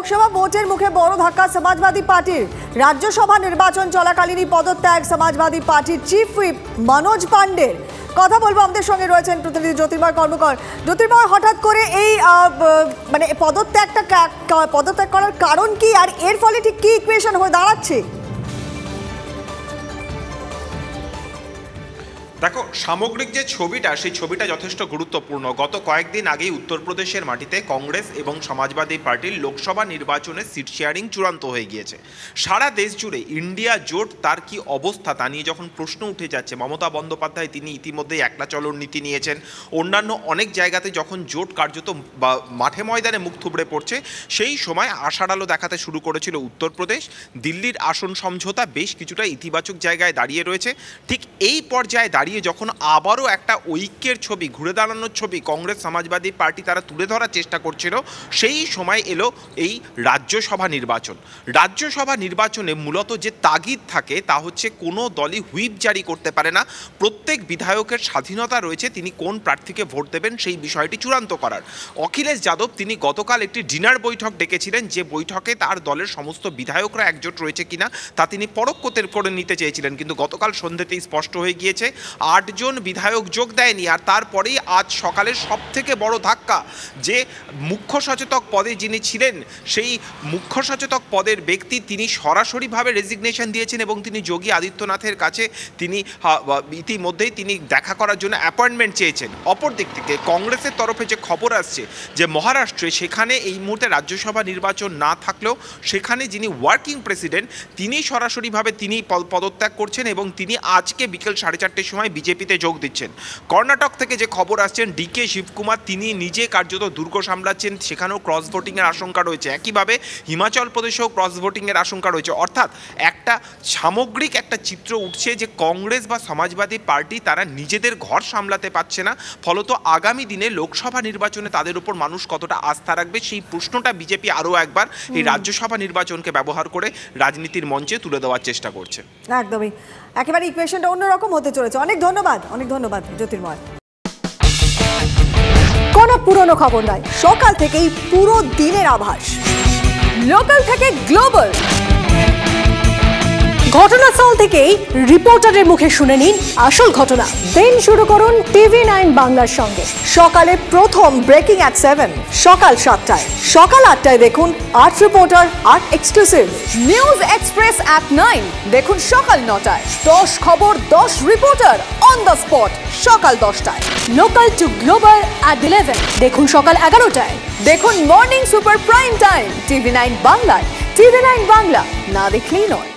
লোকসভা ভোটের মুখে বড় ধাক্কা সমাজবাদী পার্টির। রাজ্যসভা নির্বাচন চলাকালীনই পদত্যাগ সমাজবাদী পার্টির চিফ হুইপ মনোজ পাণ্ডের। কথা বলবো, আমাদের সঙ্গে রয়েছেন প্রতিনিধি জ্যোতির্ময় কর্মকর। জ্যোতির্ময়, হঠাৎ করে এই পদত্যাগ করার কারণ কি, আর এর ফলে ঠিক কি ইকুয়েশন হয়ে দাঁড়াচ্ছে? দেখো, সামগ্রিক যে ছবিটা, সেই ছবিটা যথেষ্ট গুরুত্বপূর্ণ। গত কয়েকদিন আগেই উত্তরপ্রদেশের মাটিতে কংগ্রেস এবং সমাজবাদী পার্টির লোকসভা নির্বাচনে সিট শেয়ারিং চূড়ান্ত হয়ে গিয়েছে। সারা দেশ জুড়ে ইন্ডিয়া জোট তার কি অবস্থা তা নিয়ে যখন প্রশ্ন উঠে যাচ্ছে, মমতা বন্দ্যোপাধ্যায় তিনি ইতিমধ্যেই একলা চলন নীতি নিয়েছেন। অন্যান্য অনেক জায়গাতে যখন জোট কার্যত বা মাঠে ময়দানে মুখ থুবড়ে পড়ছে, সেই সময় আশার আলো দেখাতে শুরু করেছিল উত্তরপ্রদেশ। দিল্লির আসন সমঝোতা বেশ কিছুটা ইতিবাচক জায়গায় দাঁড়িয়ে রয়েছে। ঠিক এই পর্যায়ে দাঁড়িয়ে যখন আবারও একটা ঐক্যের ছবি, ঘুরে দাঁড়ানোর ছবি কংগ্রেস সমাজবাদী পার্টি তারা তুলে ধরার চেষ্টা করছিল, সেই সময় এলো এই রাজ্যসভা নির্বাচন। রাজ্যসভা নির্বাচনে মূলত যে তাগিদ থাকে তা হচ্ছে কোনো দলই হুইপ জারি করতে পারে না। প্রত্যেক বিধায়কের স্বাধীনতা রয়েছে তিনি কোন প্রার্থীকে ভোট দেবেন সেই বিষয়টি চূড়ান্ত করার। অখিলেশ যাদব তিনি গতকাল একটি ডিনার বৈঠক ডেকেছিলেন, যে বৈঠকে তার দলের সমস্ত বিধায়করা একজোট রয়েছে কিনা তা তিনি পরোক্ষ করে নিতে চেয়েছিলেন, কিন্তু গতকাল সন্ধ্যেতেই স্পষ্ট হয়ে গিয়েছে ৮ জন বিধায়ক যোগ দেয়নি। আর তারপরেই আজ সকালের সব থেকে বড় ধাক্কা, যে মুখ্য সচেতক পদে যিনি ছিলেন, সেই মুখ্য সচেতক পদের ব্যক্তি তিনি সরাসরিভাবে রেজিগনেশন দিয়েছেন এবং তিনি যোগী আদিত্যনাথের কাছে তিনি ইতিমধ্যেই তিনি দেখা করার জন্য অ্যাপয়েন্টমেন্ট চেয়েছেন। অপর দিক থেকে কংগ্রেসের তরফে যে খবর আসছে যে মহারাষ্ট্রে সেখানে এই মুহূর্তে রাজ্যসভা নির্বাচন না থাকলেও সেখানে যিনি ওয়ার্কিং প্রেসিডেন্ট তিনি সরাসরিভাবে তিনি পদত্যাগ করছেন এবং তিনি আজকে বিকেল 4:30টার সময় বিজেপিতে যোগ দিচ্ছেন। কর্ণাটক থেকে যে খবর আসছেন, ডিকে শিবকুমার তিনি নিজে কার্যত দুর্গ সামলাচ্ছেন, সেখানেও ক্রস ভোটিংয়ের আশঙ্কা রয়েছে। একইভাবে হিমাচল প্রদেশেও ক্রস ভোটিংয়ের আশঙ্কা রয়েছে। অর্থাৎ একটা সামগ্রিক একটা চিত্র উঠছে যে কংগ্রেস বা সমাজবাদী পার্টি তারা নিজেদের ঘর সামলাতে পারছে না। ফলত আগামী দিনে লোকসভা নির্বাচনে তাদের উপর মানুষ কতটা আস্থা রাখবে সেই প্রশ্নটা বিজেপি আরও একবার এই রাজ্যসভা নির্বাচনকে ব্যবহার করে রাজনীতির মঞ্চে তুলে দেওয়ার চেষ্টা করছে। একদমই, একেবারে ইকুয়েশনটা অন্যরকম হতে চলেছে। অনেক ধন্যবাদ জ্যোতির্ময়। কোনো পুরনো খবর নয়, সকাল থেকেই পুরো দিনের আভাস, লোকাল থেকে গ্লোবাল, ঘটনাস্থল থেকেই রিপোর্টারের মুখে শুনে নিন আসল ঘটনা। দিন শুরু করুন TV9 বাংলার সঙ্গে। সকালে প্রথম ব্রেকিং অ্যাট 7, সকাল 7টায়, সকাল 8টায় দেখুন art reporter, art exclusive. News express at 9 দেখুন সকাল 9টায়। 10 খবর 10 রিপোর্টার অন দ্য স্পট সকাল 10টায়। লোকাল টু গ্লোবাল অ্যাট 11 দেখুন সকাল 11টায়। দেখুন morning super prime time TV9 বাংলায়। TV9 বাংলা না দেখলেই নয়।